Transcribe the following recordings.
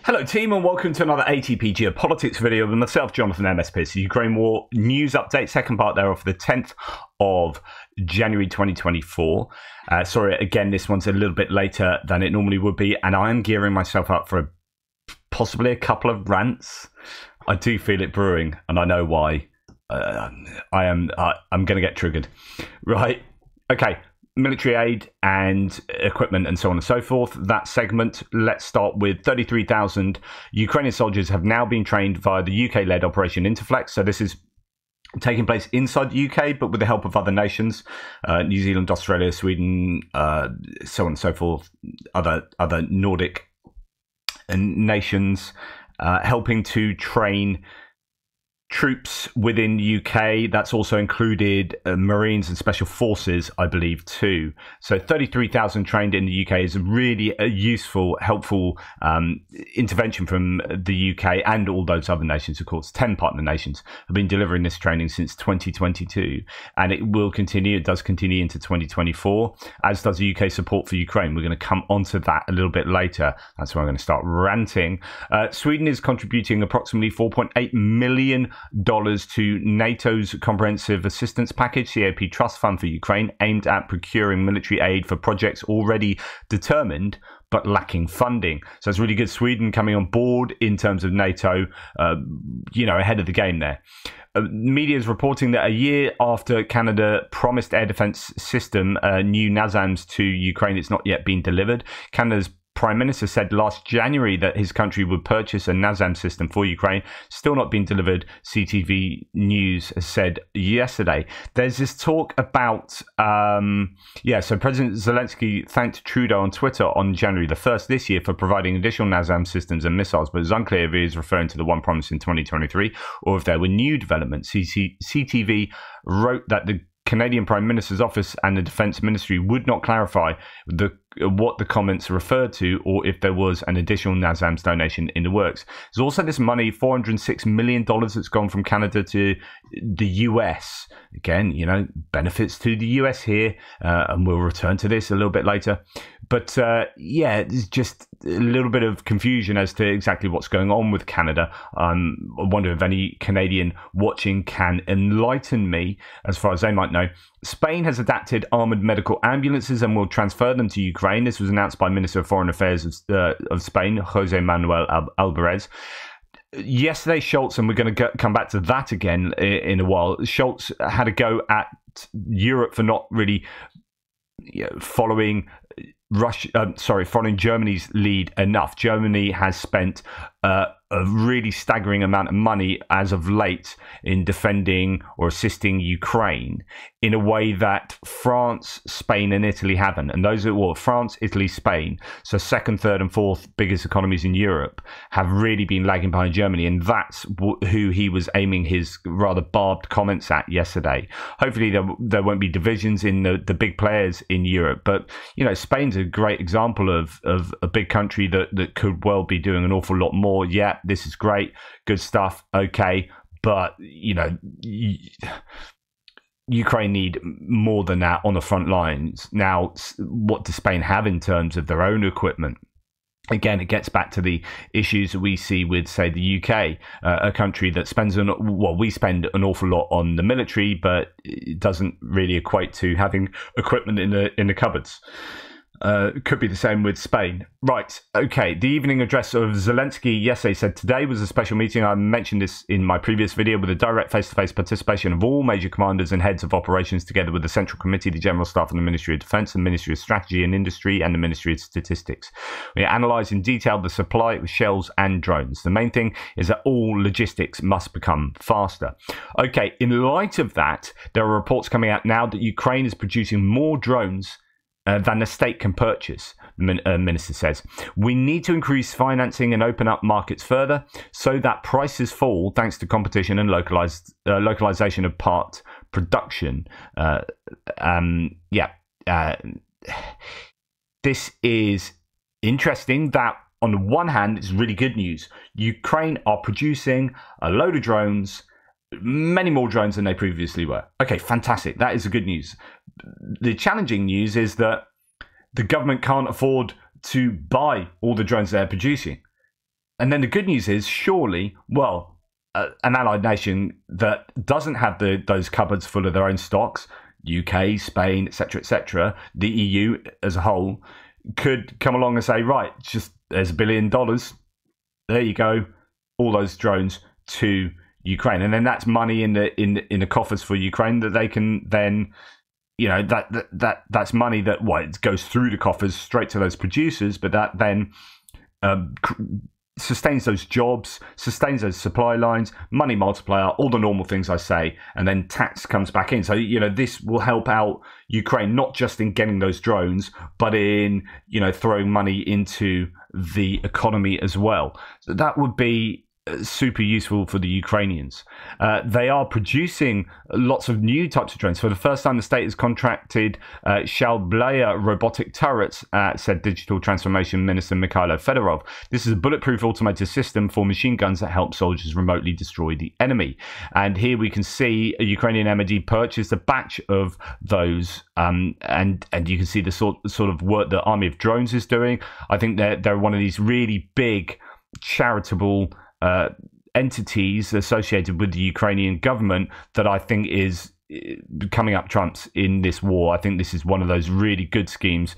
Hello team and welcome to another ATP Geopolitics video with myself, Jonathan MSP. So Ukraine War News Update, second part there of the 10th of January 2024. Sorry, again, this one's a little bit later than it normally would be, and I am gearing myself up for possibly a couple of rants. I do feel it brewing, and I know why. I'm going to get triggered. Right, okay. Military aid and equipment and so on and so forth. That segment, let's start with 33,000 Ukrainian soldiers have now been trained via the UK-led Operation Interflex. So this is taking place inside the UK, but with the help of other nations, New Zealand, Australia, Sweden, so on and so forth, other Nordic nations, helping to train troops within the UK. That's also included Marines and Special Forces, I believe, too. So 33,000 trained in the UK is really a useful, helpful intervention from the UK and all those other nations, of course. 10 partner nations have been delivering this training since 2022, and it will continue. It does continue into 2024, as does the UK support for Ukraine. We're going to come onto that a little bit later. That's where I'm going to start ranting. Sweden is contributing approximately $4.8 million to NATO's Comprehensive Assistance Package, CAP Trust Fund for Ukraine, aimed at procuring military aid for projects already determined but lacking funding. So it's really good. Sweden coming on board in terms of NATO, ahead of the game there. Media is reporting that a year after Canada promised air defense system, new NASAMS to Ukraine, it's not yet been delivered. Canada's Prime Minister said last January that his country would purchase a NASAM system for Ukraine. Still not been delivered, CTV News said yesterday. There's this talk about, so President Zelensky thanked Trudeau on Twitter on January the 1st this year for providing additional NASAM systems and missiles, but it's unclear if he is referring to the one promised in 2023 or if there were new developments. CTV wrote that the Canadian Prime Minister's office and the Defence Ministry would not clarify what the comments referred to or if there was an additional NASAMS donation in the works. There's also this money, $406 million that's gone from Canada to the US. Again, benefits to the US here, and we'll return to this a little bit later. But there's just a little bit of confusion as to exactly what's going on with Canada. I wonder if any Canadian watching can enlighten me as far as they might know. Spain has adapted armoured medical ambulances and will transfer them to Ukraine. This was announced by Minister of Foreign Affairs of Spain, Jose Manuel Alvarez. Yesterday, Scholz, and we're going to come back to that again in a while, Scholz had a go at Europe for not really following Germany's lead enough. Germany has spent a really staggering amount of money as of late in defending or assisting Ukraine in a way that France, Spain and Italy haven't. And those are France, Italy, Spain, so second, third and fourth biggest economies in Europe, have really been lagging behind Germany. And that's who he was aiming his rather barbed comments at yesterday. Hopefully there won't be divisions in the big players in Europe. But, Spain's a great example of a big country that could well be doing an awful lot more. Yeah, this is great, good stuff, okay, but Ukraine need more than that on the front lines. Now, what does Spain have in terms of their own equipment? Again, it gets back to the issues that we see with, say, the UK, a country that spends we spend an awful lot on the military, but it doesn't really equate to having equipment in the cupboards. Could be the same with Spain. Right, okay. The evening address of Zelensky yesterday said today was a special meeting. I mentioned this in my previous video, with a direct face-to-face participation of all major commanders and heads of operations, together with the Central Committee, the General Staff and the Ministry of Defence, the Ministry of Strategy and Industry and the Ministry of Statistics. We analysed in detail the supply of shells and drones. The main thing is that all logistics must become faster. Okay, in light of that, there are reports coming out now that Ukraine is producing more drones than the state can purchase, the minister says. We need to increase financing and open up markets further so that prices fall thanks to competition and localization of part production. This is interesting. That on the one hand, it's really good news. Ukraine are producing a load of drones, many more drones than they previously were. Okay, fantastic. That is the good news. The challenging news is that the government can't afford to buy all the drones they're producing. And then the good news is, surely, well, an allied nation that doesn't have those cupboards full of their own stocks, UK, Spain, etc., the EU as a whole, could come along and say, right, just there's $1 billion. There you go, all those drones to Ukraine, and then that's money in the coffers for Ukraine that they can then, that's money that it goes through the coffers straight to those producers, but that then sustains those jobs, sustains those supply lines, money multiplier, all the normal things I say, and then tax comes back in. So, this will help out Ukraine, not just in getting those drones, but in, throwing money into the economy as well. So that would be super useful for the Ukrainians. They are producing lots of new types of drones. For the first time, the state has contracted Shalblaya robotic turrets, said Digital Transformation Minister Mikhailo Fedorov. This is a bulletproof automated system for machine guns that help soldiers remotely destroy the enemy. And here we can see a Ukrainian MOD purchased a batch of those, and you can see the sort of work the Army of Drones is doing. I think they're one of these really big charitable entities associated with the Ukrainian government that I think is coming up trumps in this war. I think this is one of those really good schemes.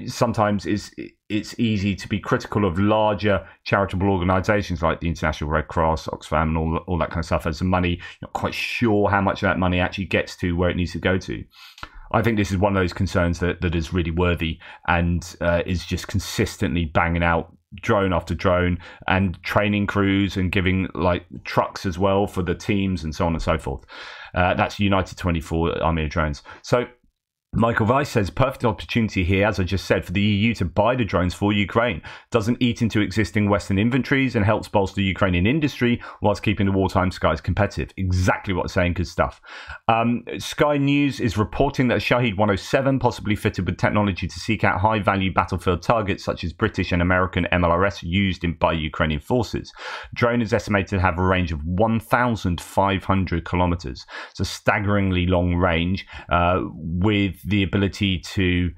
Sometimes it's easy to be critical of larger charitable organizations like the International Red Cross, Oxfam, and all that kind of stuff, as the money, you're not quite sure how much of that money actually gets to where it needs to go to. I think this is one of those concerns that is really worthy and is just consistently banging out drone after drone and training crews and giving trucks as well for the teams and so on and so forth. That's United 24 Army of Drones. So Michael Weiss says, perfect opportunity here, as I just said, for the EU to buy the drones for Ukraine. Doesn't eat into existing Western inventories and helps bolster Ukrainian industry whilst keeping the wartime skies competitive. Exactly what I'm saying, good stuff. Sky News is reporting that a Shahed 107, possibly fitted with technology to seek out high-value battlefield targets such as British and American MLRS used by Ukrainian forces. Drone is estimated to have a range of 1,500 kilometers. It's a staggeringly long range with the ability to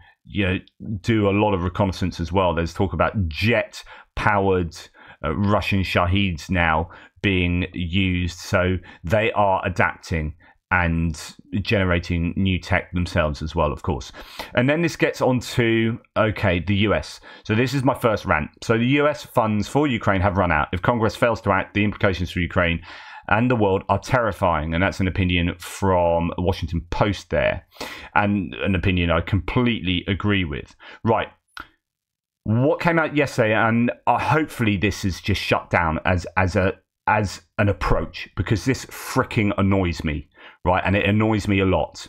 do a lot of reconnaissance as well. There's talk about jet-powered Russian Shaheds now being used, so they are adapting and generating new tech themselves as well, of course. And then this gets on to, the US. So this is my first rant. So the US funds for Ukraine have run out. If Congress fails to act, the implications for Ukraine and the world are terrifying. And that's an opinion from a Washington Post there. And an opinion I completely agree with. Right. What came out yesterday, and hopefully this is just shut down as an approach, because this freaking annoys me, right? And it annoys me a lot.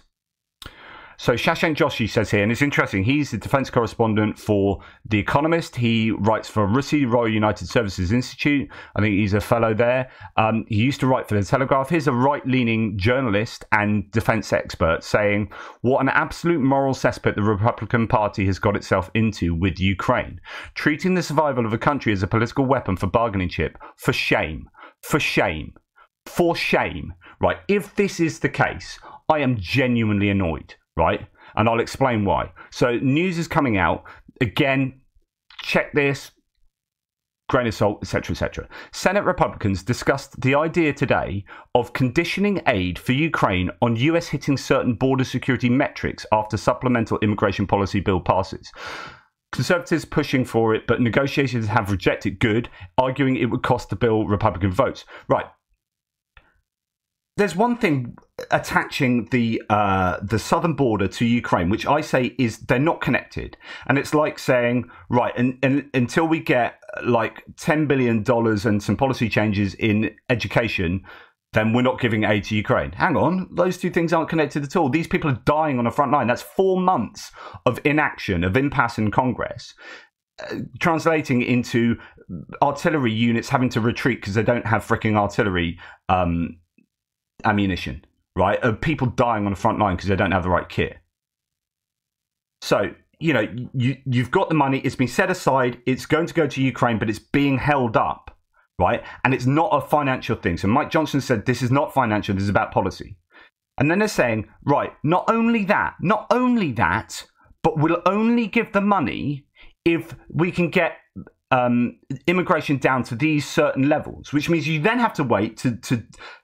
So Shashank Joshi says here, and it's interesting, he's the defense correspondent for The Economist. He writes for RUSI, Royal United Services Institute. I think he's a fellow there. He used to write for The Telegraph. Here's a right-leaning journalist and defense expert saying, what an absolute moral cesspit the Republican Party has got itself into with Ukraine. Treating the survival of a country as a political weapon for bargaining chip. For shame. For shame. For shame. Right, if this is the case, I am genuinely annoyed. Right, and I'll explain why. So news is coming out again. Check this, grain of salt, etc., etc. Senate Republicans discussed the idea today of conditioning aid for Ukraine on US hitting certain border security metrics after supplemental immigration policy bill passes. Conservatives pushing for it, but negotiators have rejected good, arguing it would cost the bill Republican votes. Right. There's one thing attaching the southern border to Ukraine, which I say is they're not connected. And it's like saying, right, and until we get like $10 billion and some policy changes in education, then we're not giving aid to Ukraine. Hang on, those two things aren't connected at all. These people are dying on the front line. That's 4 months of inaction, of impasse in Congress. Translating into artillery units having to retreat because they don't have freaking artillery ammunition, right? Of people dying on the front line because they don't have the right kit. So, you've got the money, it's been set aside, it's going to go to Ukraine, but it's being held up, right? And it's not a financial thing. So Mike Johnson said, this is not financial, this is about policy. And then they're saying, right, not only that, but we'll only give the money if we can get immigration down to these certain levels, which means you then have to wait to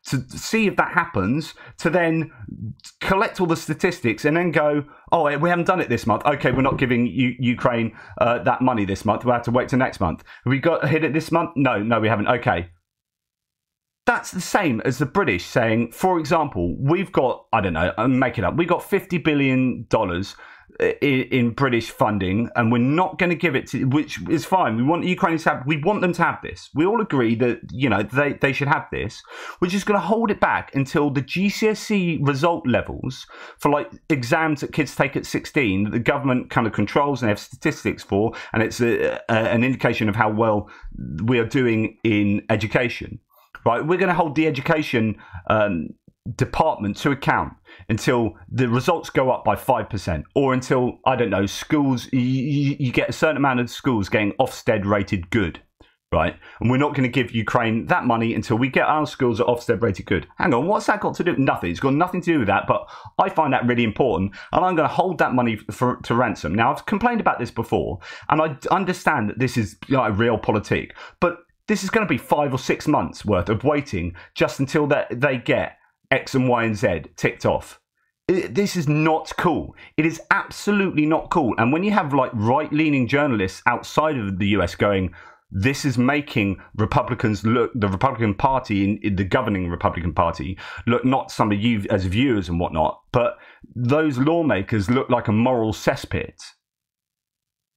see if that happens, to then collect all the statistics and then go, oh, we haven't done it this month. Okay, we're not giving Ukraine that money this month. We'll have to wait till next month. Have we got hit it this month? No, we haven't. Okay. That's the same as the British saying, for example, we've got, I don't know, I'm making it up, we've got $50 billion in British funding, and we're not going to give it to, which is fine. We want the Ukrainians to have, we want them to have this. We all agree that, you know, they should have this. We're just going to hold it back until the GCSE result levels for like exams that kids take at 16, that the government kind of controls and have statistics for, and it's an indication of how well we are doing in education. Right, we're going to hold the education department to account until the results go up by 5%, or until, I don't know, schools, you get a certain amount of schools getting Ofsted rated good, right? And we're not going to give Ukraine that money until we get our schools at Ofsted rated good. Hang on, what's that got to do? Nothing. It's got nothing to do with that, but I find that really important, and I'm going to hold that money to ransom. Now, I've complained about this before, and I understand that this is, you know, realpolitik, but this is going to be 5 or 6 months worth of waiting just until they get X and Y and Z ticked off. This is not cool. It is absolutely not cool. And when you have like right-leaning journalists outside of the US going, this is making Republicans look, the Republican Party, in the governing Republican Party, look, not some of you as viewers and whatnot, but those lawmakers look like a moral cesspit.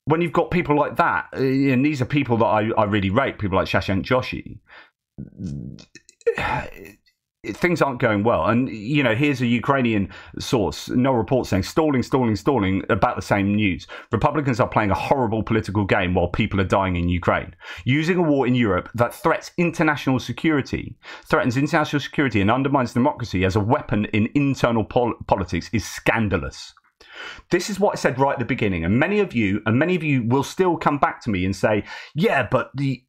When you've got people like that, and these are people that I really rate, people like Shashank Joshi, things aren't going well. And, you know, here's a Ukrainian source, no report saying stalling about the same news. Republicans are playing a horrible political game while people are dying in Ukraine. Using a war in Europe that threatens international security and undermines democracy as a weapon in internal politics is scandalous. This is what I said right at the beginning, and many of you will still come back to me and say, yeah, but the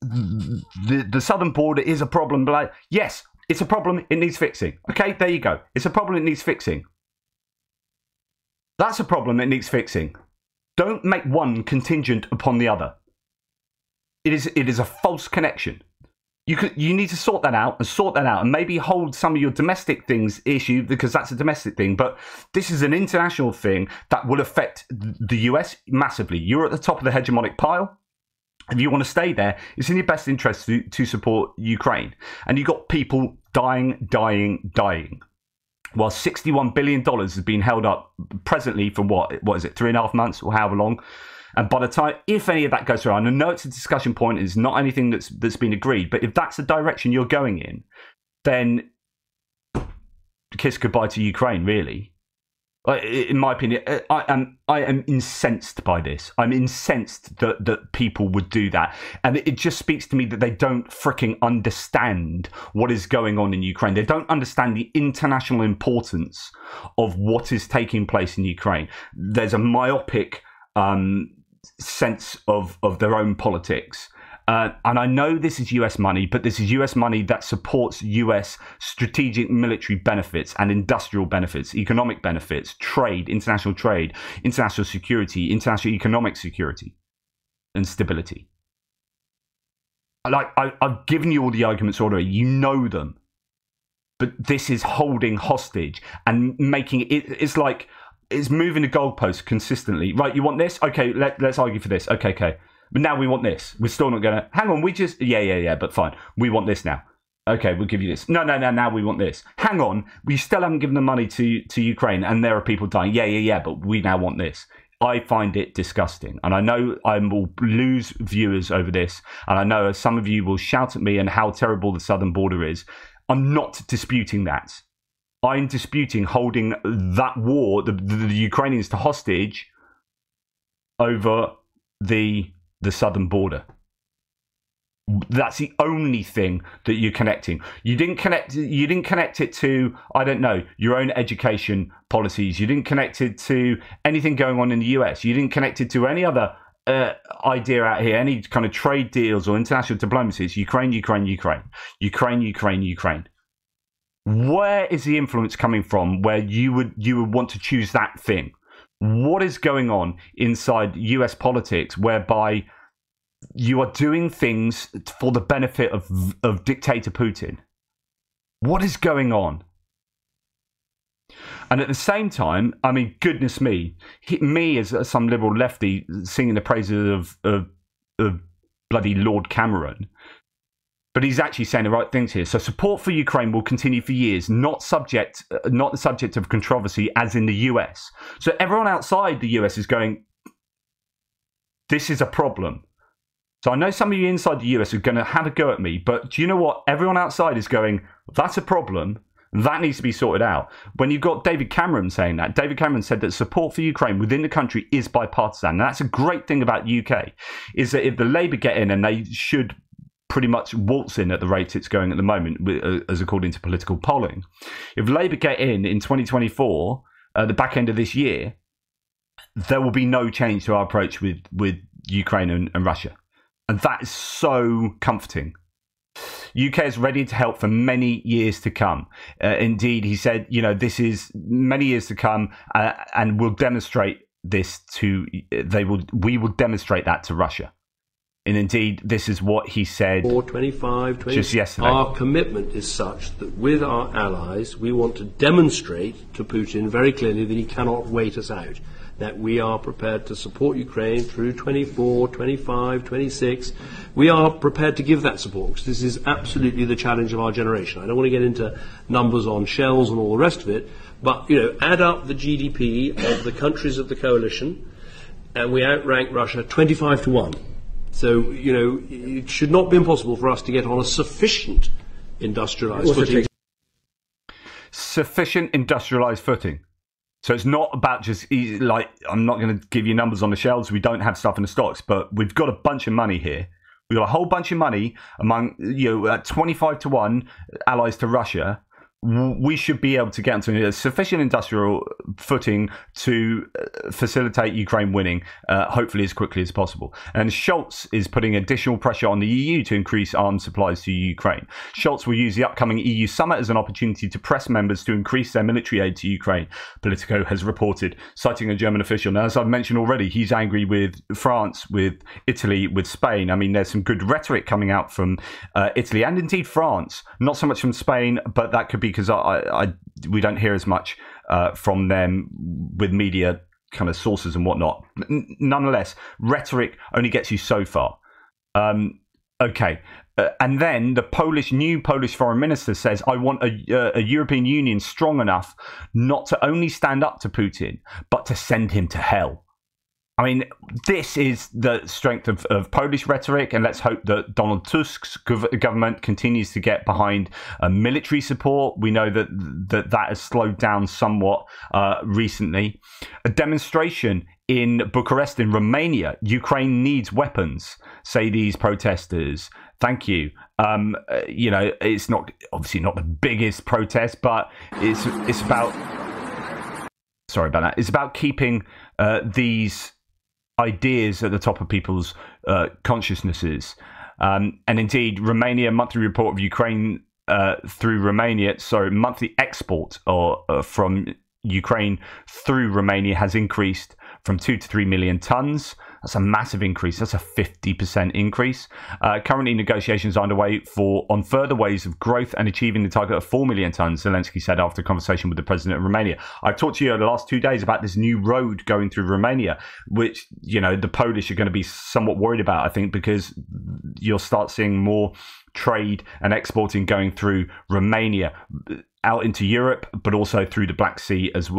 southern border is a problem. But like, yes, it's a problem, it needs fixing. Okay, there you go. It's a problem, it needs fixing. That's a problem, it needs fixing. Don't make one contingent upon the other. It is a false connection. You need to sort that out, and maybe hold some of your domestic things issue, because that's a domestic thing. But this is an international thing that will affect the US massively. You're at the top of the hegemonic pile. If you want to stay there, it's in your best interest to support Ukraine. And you've got people dying. While $61 billion has been held up presently for what is it, 3.5 months or however long. And by the time, if any of that goes through, and I know it's a discussion point, it's not anything that's been agreed, but if that's the direction you're going in, then kiss goodbye to Ukraine, really. In my opinion, I am incensed by this. I'm incensed that people would do that. And it just speaks to me that they don't freaking understand what is going on in Ukraine. They don't understand the international importance of what is taking place in Ukraine. There's a myopic sense of their own politics. And I know this is US money, but this is US money that supports US strategic military benefits and industrial benefits, economic benefits, trade, international security, international economic security and stability. Like, I've given you all the arguments already. You know them. But this is holding hostage and making it, it's like, it's moving the goalposts consistently. Right, you want this? Okay, let's argue for this. Okay. But now we want this. We're still not going to... Hang on, we just... Yeah, but fine. We want this now. Okay, we'll give you this. No, now we want this. Hang on, we still haven't given the money to Ukraine, and there are people dying. Yeah, but we now want this. I find it disgusting. And I know I will lose viewers over this. And I know some of you will shout at me and how terrible the southern border is. I'm not disputing that. I'm disputing holding that war, the Ukrainians to hostage over the southern border. That's the only thing that you're connecting. You didn't connect it to, I don't know, your own education policies. You didn't connect it to anything going on in the US. You didn't connect it to any other idea out here, any kind of trade deals or international diplomacy. It's Ukraine. Where is the influence coming from where you would want to choose that thing? What is going on inside US politics whereby you are doing things for the benefit of dictator Putin. What is going on? And at the same time, I mean, goodness me, me as some liberal lefty singing the praises of bloody Lord Cameron, but he's actually saying the right things here. So support for Ukraine will continue for years, not the subject of controversy as in the US. So everyone outside the US is going, this is a problem. So I know some of you inside the US are going to have a go at me, but do you know what? Everyone outside is going, that's a problem. That needs to be sorted out. When you've got David Cameron saying that, David Cameron said that support for Ukraine within the country is bipartisan. And that's a great thing about UK, is that if the Labour get in, and they should pretty much waltz in at the rate it's going at the moment, as according to political polling. If Labour get in 2024, the back end of this year, there will be no change to our approach with Ukraine and Russia. And that is so comforting. UK is ready to help for many years to come. Indeed, he said, this is many years to come, and we'll demonstrate this we will demonstrate that to Russia. And indeed, this is what he said 25, just yesterday. Our commitment is such that with our allies, we want to demonstrate to Putin very clearly that he cannot wait us out, that we are prepared to support Ukraine through 24, 25, 26. We are prepared to give that support, because this is absolutely the challenge of our generation. I don't want to get into numbers on shells and all the rest of it, but, add up the GDP of the countries of the coalition, and we outrank Russia 25 to 1. So, it should not be impossible for us to get on a sufficient industrialised footing. Sufficient industrialised footing. So it's not about just, I'm not going to give you numbers on the shelves. We don't have stuff in the stocks, but we've got a bunch of money here. We've got a whole bunch of money among, 25 to 1 allies to Russia. We should be able to get into a sufficient industrial footing to facilitate Ukraine winning, hopefully as quickly as possible. And Scholz is putting additional pressure on the EU to increase arms supplies to Ukraine. Scholz will use the upcoming EU summit as an opportunity to press members to increase their military aid to Ukraine, Politico has reported, citing a German official. Now, as I've mentioned already, he's angry with France, with Italy, with Spain. I mean, there's some good rhetoric coming out from Italy and indeed France, not so much from Spain, but that could be because we don't hear as much from them with media kind of sources and whatnot. Nonetheless, rhetoric only gets you so far. Okay. And then the new Polish foreign minister says, I want a European Union strong enough not to only stand up to Putin, but to send him to hell. I mean, this is the strength of Polish rhetoric, and let's hope that Donald Tusk's government continues to get behind military support. We know that has slowed down somewhat recently. A demonstration in Bucharest in Romania. Ukraine needs weapons, say these protesters. Thank you. It's obviously not the biggest protest, but it's about. Sorry about that. It's about keeping these ideas at the top of people's consciousnesses. And indeed, Romania monthly report of Ukraine through Romania, monthly export from Ukraine through Romania has increased from 2 to 3 million tons. That's a massive increase. That's a 50% increase. Currently, negotiations are underway on further ways of growth and achieving the target of 4 million tons, Zelensky said after a conversation with the president of Romania. I've talked to you over the last 2 days about this new road going through Romania, which, the Polish are going to be somewhat worried about, I think, because you'll start seeing more trade and exporting going through Romania out into Europe, but also through the Black Sea as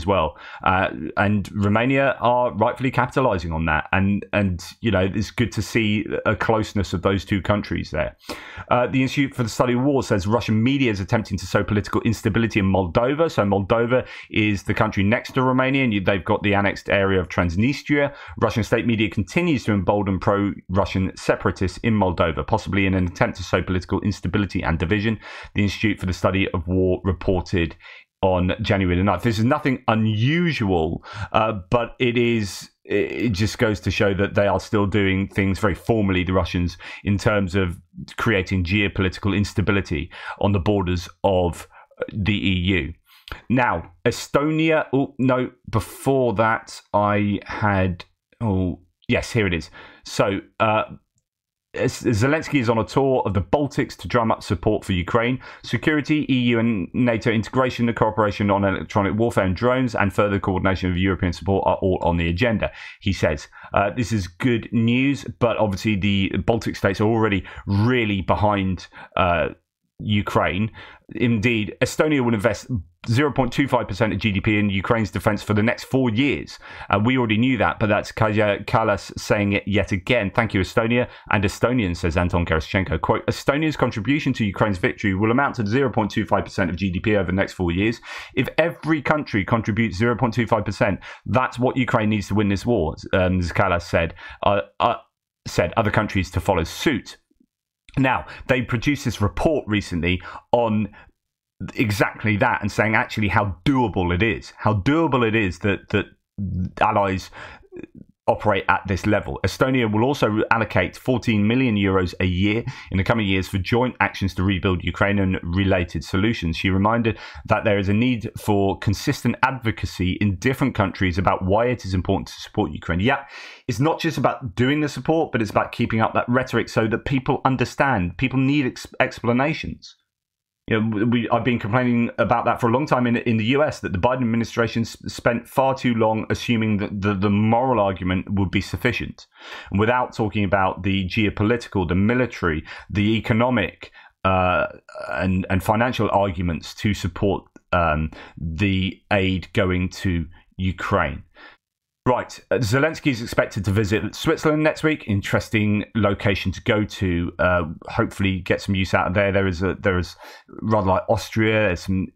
well. And Romania are rightfully capitalizing on that. And it's good to see a closeness of those two countries there. The Institute for the Study of War says Russian media is attempting to sow political instability in Moldova. So Moldova is the country next to Romania, and they've got the annexed area of Transnistria. Russian state media continues to embolden pro-Russian separatists in Moldova, possibly in an attempt to sow political instability and division. The Institute for the Study of War reported on January the 9th. This is nothing unusual, but it just goes to show that they are still doing things very formally, the Russians, in terms of creating geopolitical instability on the borders of the EU. Now, Estonia, before that I had, Yes, here it is. So Zelensky is on a tour of the Baltics to drum up support for Ukraine. Security, EU and NATO integration, the cooperation on electronic warfare and drones, and further coordination of European support are all on the agenda, he says. This is good news, but obviously the Baltic states are already really behind Ukraine. Indeed, Estonia will invest 0.25% of GDP in Ukraine's defense for the next 4 years. We already knew that, but that's Kaja Kallas saying it yet again. Thank you, Estonia. And Estonian, says Anton Gerashchenko, quote, Estonia's contribution to Ukraine's victory will amount to 0.25% of GDP over the next 4 years. If every country contributes 0.25%, that's what Ukraine needs to win this war, as Kallas said. Said other countries to follow suit. Now, they produced this report recently on exactly that and saying actually how doable it is that allies operate at this level. Estonia will also allocate 14 million euros a year in the coming years for joint actions to rebuild Ukraine and related solutions. She reminded that there is a need for consistent advocacy in different countries about why it is important to support Ukraine. Yeah, it's not just about doing the support, but it's about keeping up that rhetoric so that people understand. People need explanations. You know, I've been complaining about that for a long time in the US, that the Biden administration spent far too long assuming that the moral argument would be sufficient, and without talking about the geopolitical, the military, the economic and financial arguments to support the aid going to Ukraine. Right, Zelensky is expected to visit Switzerland next week. Interesting location to go to. Hopefully, get some use out of there. There is rather like Austria. There's some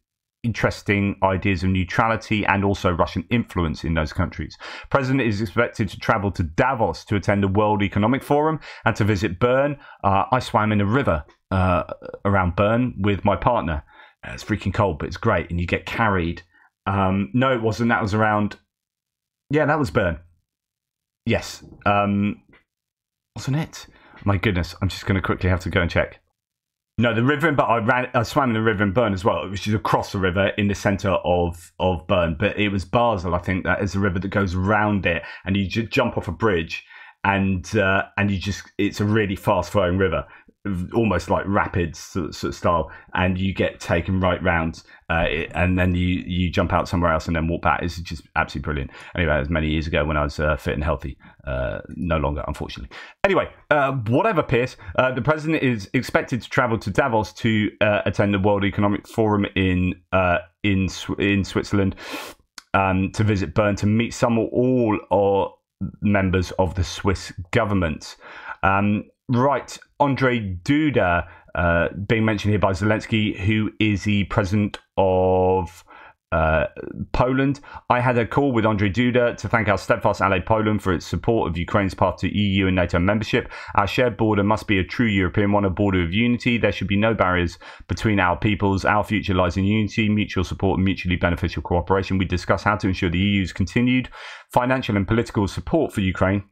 interesting ideas of neutrality and also Russian influence in those countries. President is expected to travel to Davos to attend the World Economic Forum and to visit Bern. I swam in a river around Bern with my partner. It's freaking cold, but it's great, and you get carried. No, it wasn't. That was around. Yeah, that was Bern. Yes. Wasn't it? My goodness, I'm just going to quickly have to go and check. No, the river in Bern, I swam in the river in Bern as well, which is across the river in the centre of Bern. But it was Basel, I think, that is the river that goes around it. And you just jump off a bridge and it's a really fast flowing river, almost like rapids sort of style, and you get taken right round and then you jump out somewhere else and then walk back. It's just absolutely brilliant. Anyway, that was many years ago when I was fit and healthy. No longer, unfortunately. Anyway, whatever, Pierce, the president is expected to travel to Davos to attend the World Economic Forum in Switzerland, to visit Bern, to meet some or all members of the Swiss government. Right, Andrzej Duda being mentioned here by Zelensky, who is the president of Poland. I had a call with Andrzej Duda to thank our steadfast ally Poland for its support of Ukraine's path to EU and NATO membership. Our shared border must be a true European one, a border of unity. There should be no barriers between our peoples. Our future lies in unity, mutual support, and mutually beneficial cooperation. We discussed how to ensure the EU's continued financial and political support for Ukraine,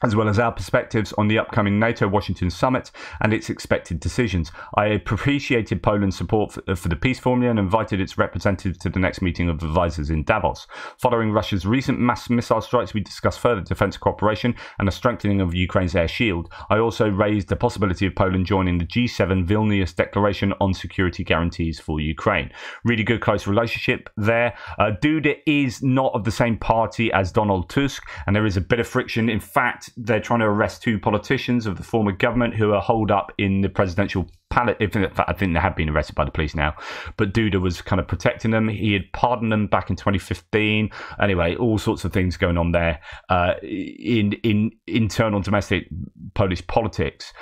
as well as our perspectives on the upcoming NATO-Washington summit and its expected decisions. I appreciated Poland's support for the peace formula and invited its representative to the next meeting of advisors in Davos. Following Russia's recent mass missile strikes, we discussed further defence cooperation and a strengthening of Ukraine's air shield. I also raised the possibility of Poland joining the G7 Vilnius Declaration on security guarantees for Ukraine. Really good, close relationship there. Duda is not of the same party as Donald Tusk, and there is a bit of friction. In fact, they're trying to arrest two politicians of the former government who are holed up in the presidential palace. In fact, I think they have been arrested by the police now, but Duda was kind of protecting them. He had pardoned them back in 2015. Anyway, all sorts of things going on there in internal domestic Polish politics.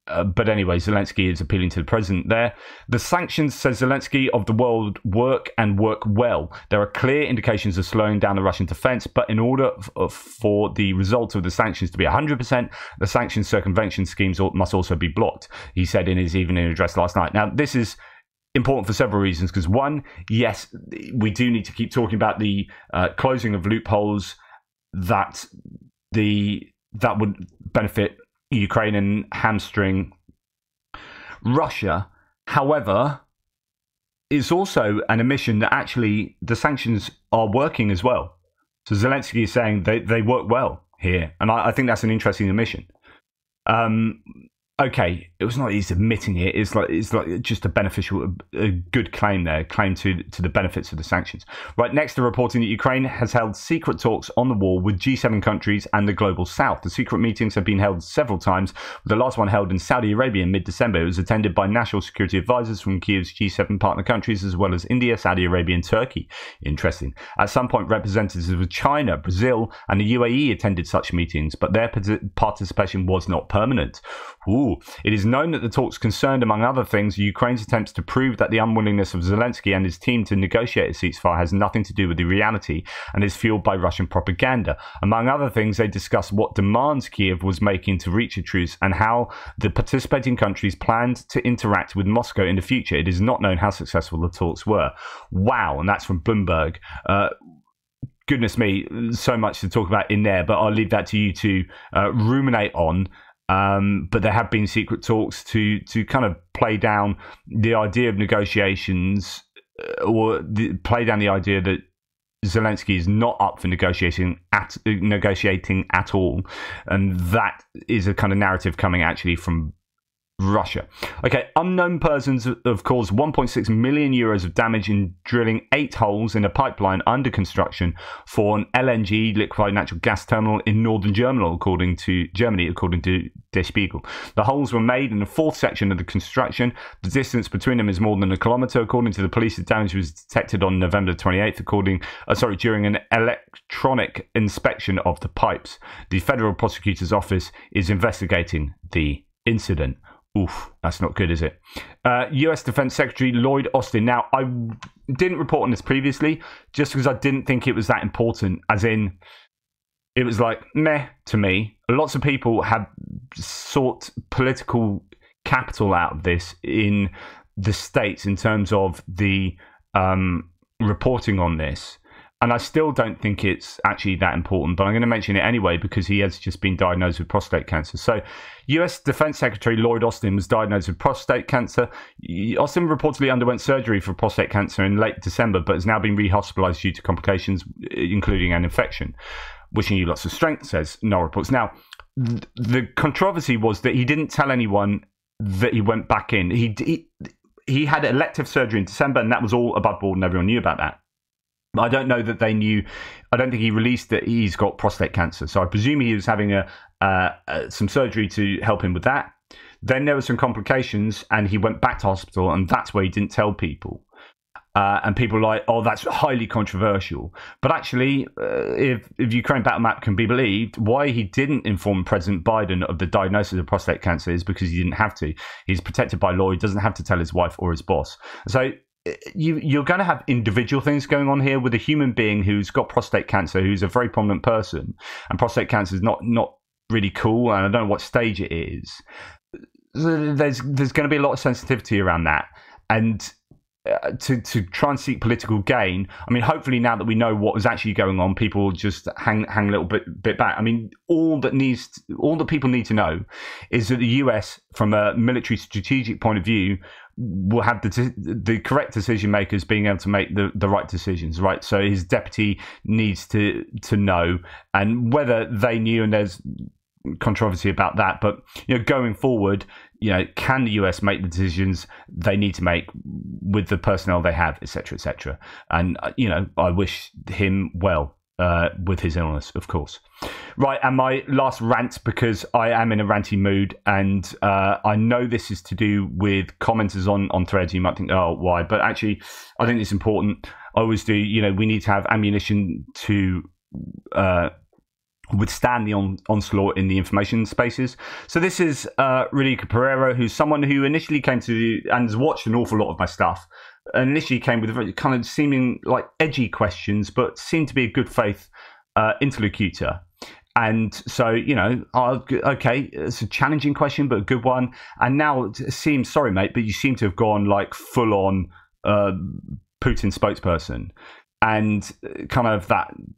But anyway, Zelensky is appealing to the president there. The sanctions, says Zelensky, of the world work and work well. There are clear indications of slowing down the Russian defense, but in order for the result of the sanctions to be 100%, the sanctions circumvention schemes must also be blocked, he said in his evening address last night. Now, this is important for several reasons, because one, yes, we do need to keep talking about the closing of loopholes that would benefit Ukraine and hamstring Russia. However, it's also an admission that actually the sanctions are working as well. So Zelensky is saying they work well. here, and I think that's an interesting omission. Okay, it was not he's admitting it. It's like just a good claim there, claim to the benefits of the sanctions. Right, next, they're reporting that Ukraine has held secret talks on the war with G7 countries and the global south. The secret meetings have been held several times, with the last one held in Saudi Arabia in mid-December. It was attended by national security advisors from Kiev's G7 partner countries, as well as India, Saudi Arabia and Turkey. Interesting. At some point, representatives of China, Brazil and the UAE attended such meetings, but their participation was not permanent. Ooh. It is known that the talks concerned, among other things, Ukraine's attempts to prove that the unwillingness of Zelensky and his team to negotiate a ceasefire has nothing to do with the reality and is fueled by Russian propaganda. Among other things, they discussed what demands Kiev was making to reach a truce and how the participating countries planned to interact with Moscow in the future. It is not known how successful the talks were. Wow, and that's from Bloomberg. Goodness me, so much to talk about in there, but I'll leave that to you to ruminate on. But there have been secret talks to kind of play down the idea of negotiations, play down the idea that Zelensky is not up for negotiating at all, and that is a kind of narrative coming actually from Russia. Okay, unknown persons have caused 1.6 million euros of damage in drilling 8 holes in a pipeline under construction for an LNG, liquefied natural gas terminal in northern Germany, according to Der Spiegel. The holes were made in the 4th section of the construction. The distance between them is more than a kilometre. According to the police, the damage was detected on November 28th, during an electronic inspection of the pipes. The Federal Prosecutor's Office is investigating the incident. Oof, that's not good, is it? US Defense Secretary Lloyd Austin. Now, I didn't report on this previously just because I didn't think it was that important, as in, it was like, meh to me. Lots of people have sought political capital out of this in the States in terms of the reporting on this. And I still don't think it's actually that important, but I'm going to mention it anyway because he has just been diagnosed with prostate cancer. So, US Defense Secretary Lloyd Austin was diagnosed with prostate cancer. Austin reportedly underwent surgery for prostate cancer in late December, but has now been rehospitalized due to complications, including an infection. Wishing you lots of strength, says Null Reports. Now, the controversy was that he didn't tell anyone that he went back in. He had elective surgery in December, and that was all above board, and everyone knew about that. I don't know that they knew. I don't think he released that he's got prostate cancer. So I presume he was having some surgery to help him with that. Then there were some complications and he went back to hospital, and that's where he didn't tell people. And people were like, oh, that's highly controversial. But actually, if Ukraine battle map can be believed, why he didn't inform President Biden of the diagnosis of prostate cancer is because he didn't have to. He's protected by law. He doesn't have to tell his wife or his boss. So you're going to have individual things going on here with a human being who's got prostate cancer, who's a very prominent person, and prostate cancer is not really cool, and I don't know what stage it is. There's going to be a lot of sensitivity around that, and to try and seek political gain. I mean, hopefully now that we know what was actually going on, people just hang a little bit back. I mean, all that people need to know is that the US, from a military strategic point of view, will have the correct decision makers being able to make the right decisions, right? So his deputy needs to know, and whether they knew, and there's controversy about that, but going forward, can the US make the decisions they need to make with the personnel they have, etc., etc. And I wish him well with his illness, of course. Right, and my last rant, because I am in a ranty mood, and I know this is to do with commenters on threads. You might think, oh, why? But actually, I think it's important. I always do. We need to have ammunition to withstand the onslaught in the information spaces. So this is Radhika Pereira, who's someone who initially came to and has watched an awful lot of my stuff, and initially came with very kind of seeming like edgy questions, but seemed to be a good faith interlocutor. And so, okay, it's a challenging question, but a good one. And now it seems, sorry, mate, but you seem to have gone like full on Putin spokesperson. And kind of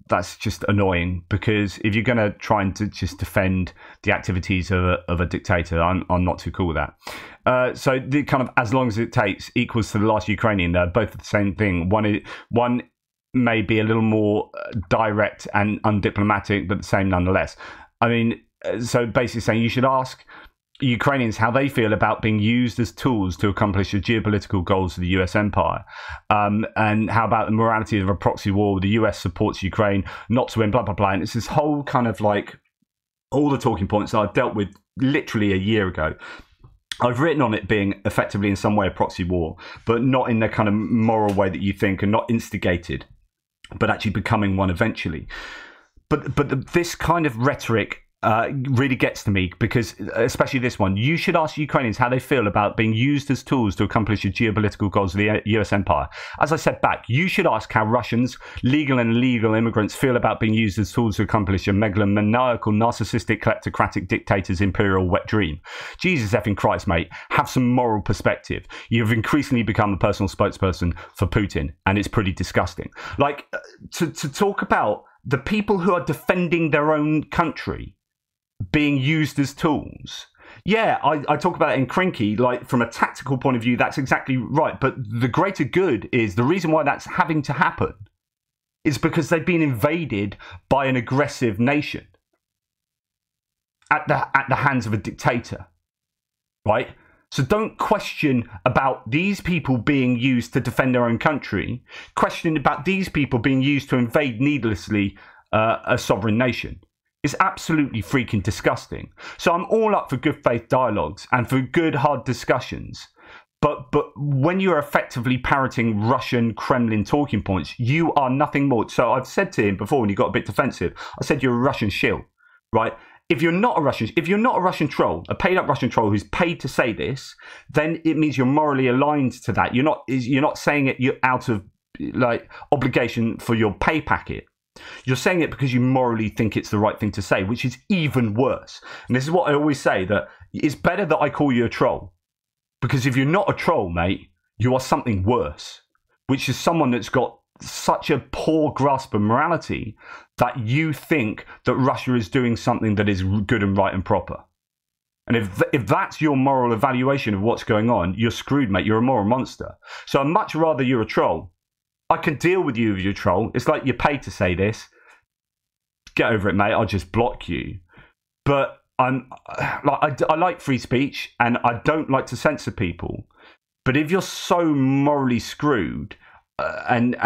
that's just annoying, because if you're going to try and just defend the activities of a dictator, I'm not too cool with that. So the kind of as long as it takes equals to the last Ukrainian. They're both the same thing. One may be a little more direct and undiplomatic, but the same nonetheless. I mean, so basically saying you should ask Ukrainians how they feel about being used as tools to accomplish the geopolitical goals of the US empire. And how about the morality of a proxy war where the US supports Ukraine not to win, blah, blah, blah. And it's this whole kind of like all the talking points that I dealt with literally a year ago. I've written on it being effectively in some way a proxy war, but not in the kind of moral way that you think, and not instigated, but actually becoming one eventually. But this kind of rhetoric really gets to me, because especially this one, you should ask Ukrainians how they feel about being used as tools to accomplish the geopolitical goals of the US empire. As I said back, you should ask how Russians, legal and illegal immigrants, feel about being used as tools to accomplish a megalomaniacal, narcissistic, kleptocratic dictator's imperial wet dream. Jesus effing Christ, mate, have some moral perspective. You've increasingly become a personal spokesperson for Putin, and it's pretty disgusting. Like, to talk about the people who are defending their own country being used as tools. Yeah, I talk about it in Crinky, like from a tactical point of view, that's exactly right. But the greater good is the reason why that's having to happen is because they've been invaded by an aggressive nation at the hands of a dictator, right? So don't question about these people being used to defend their own country. Question about these people being used to invade needlessly a sovereign nation. It's absolutely freaking disgusting. So I'm all up for good faith dialogues and for good hard discussions. But when you're effectively parroting Russian Kremlin talking points, you are nothing more. So I've said to him before when he got a bit defensive, I said you're a Russian shill, right? If you're not a Russian troll, a paid up Russian troll who's paid to say this, then it means you're morally aligned to that. You're not saying it you're out of like obligation for your pay packet. You're saying it because you morally think it's the right thing to say, which is even worse. And this is what I always say, that it's better that I call you a troll, because if you're not a troll, mate, you are something worse, which is someone that's got such a poor grasp of morality that you think that Russia is doing something that is good and right and proper. And if that's your moral evaluation of what's going on, you're screwed, mate. You're a moral monster. So I'd much rather you're a troll. I can deal with you if you're a troll. It's like you're paid to say this. Get over it, mate. I'll just block you. But I like free speech, and I don't like to censor people. But if you're so morally screwed, and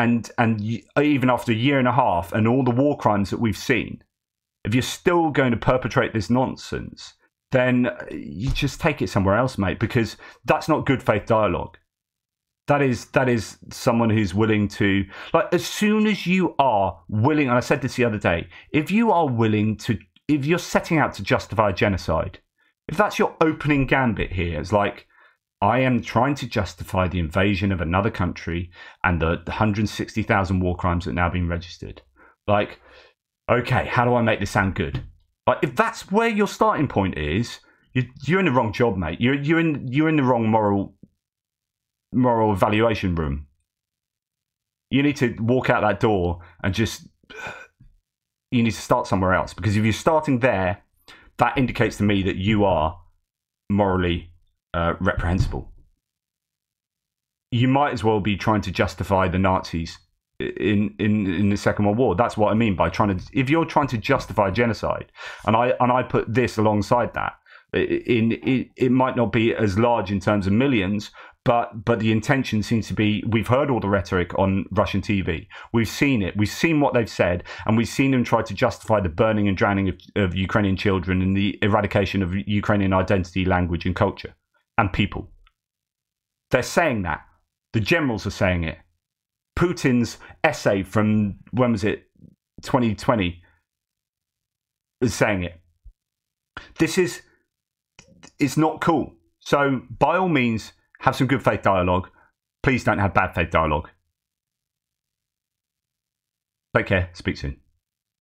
even after a year and a half and all the war crimes that we've seen, if you're still going to perpetrate this nonsense, then you just take it somewhere else, mate, because that's not good faith dialogue. That is someone who's willing to, like, as soon as you are willing, and I said this the other day, if you're setting out to justify genocide, if that's your opening gambit here, it's like, I am trying to justify the invasion of another country and the 160,000 war crimes that are now being registered. Like, okay, how do I make this sound good? Like, if that's where your starting point is, you're in the wrong job, mate. You're in the wrong moral evaluation room. You need to walk out that door and you need to start somewhere else, because if you're starting there, that indicates to me that you are morally reprehensible. You might as well be trying to justify the Nazis in the Second World War. That's what I mean by if you're trying to justify genocide, and I put this alongside that, it might not be as large in terms of millions, but the intention seems to be, we've heard all the rhetoric on Russian TV. We've seen it. We've seen what they've said, and we've seen them try to justify the burning and drowning of Ukrainian children and the eradication of Ukrainian identity, language, and culture and people. They're saying that. The generals are saying it. Putin's essay from, when was it, 2020, is saying it. It's not cool. So by all means, have some good faith dialogue. Please don't have bad faith dialogue. Take care. Speak soon.